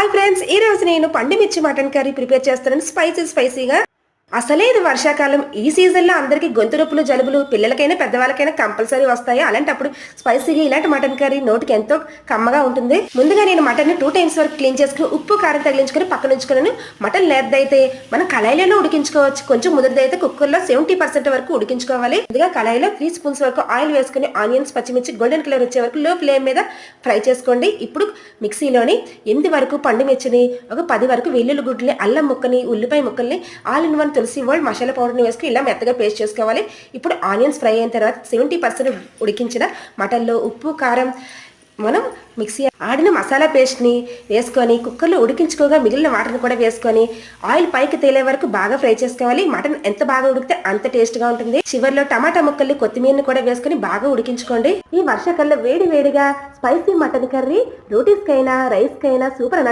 Hi friends, ఈ రోజు నేను పండుమిర్చి మటన్ కర్రీ ప్రిపేర్ చేస్తాను. స్పైసీగా. అసలే ఇది వర్షాకాలం. ఈ సీజన్లో అందరికీ గొంతు నొప్పులు, జలుబులు పిల్లలకైనా పెద్దవాళ్ళకైనా కంపల్సరీ వస్తాయి. అలాంటప్పుడు స్పైసీగా ఇలాంటి మటన్ కర్రీ నోటికి ఎంతో కమ్మగా ఉంటుంది. ముందుగా నేను మటన్ 2 times వరకు క్లీన్ చేసుకుని ఉప్పు కారం తగిలించుకుని పక్కన ఉంచుకున్నాను. మటన్ లేదైతే మనం కళాయిలో ఉడికించుకోవచ్చు. కొంచెం ముదిరిదైతే కుక్కర్లో 70% వరకు ఉడికించుకోవాలి. ముందుగా కళాయిలో 3 spoons వరకు ఆయిల్ వేసుకుని ఆనియన్స్, పచ్చిమిర్చి గోల్డెన్ కలర్ వచ్చే వరకు లో ఫ్లేమ్ మీద ఫ్రై చేసుకోండి. ఇప్పుడు మిక్సీలోని 8 వరకు పండు మిర్చిని, ఒక 10 వరకు వెల్లుల్లి గుడ్లని, అల్లం ముక్కని, ఉల్లిపాయ ముక్కల్ని, all in one Tulasi world masala పౌడర్ని వేసుకుని ఇలా మెత్తగా పేస్ట్ చేసుకోవాలి. ఇప్పుడు ఆనియన్స్ ఫ్రై అయిన తర్వాత 70% ఉడికించిన మటన్లో ఉప్పు, కారం, మనం మిక్సీ ఆడిన మసాలా పేస్ట్ని వేసుకొని కుక్కర్లో ఉడికించుకోగా మిగిలిన వాటర్ని కూడా వేసుకొని ఆయిల్ పైకి తేలే వరకు బాగా ఫ్రై చేసుకోవాలి. మటన్ ఎంత బాగా ఉడికితే అంత టేస్ట్గా ఉంటుంది. చివరిలో టమాటా ముక్కల్ని, కొత్తిమీరని కూడా వేసుకొని బాగా ఉడికించుకోండి. ఈ వర్షాకాలంలో వేడిగా స్పైసీ మటన్ కర్రీ రోటీస్కైనా రైస్కైనా సూపర్.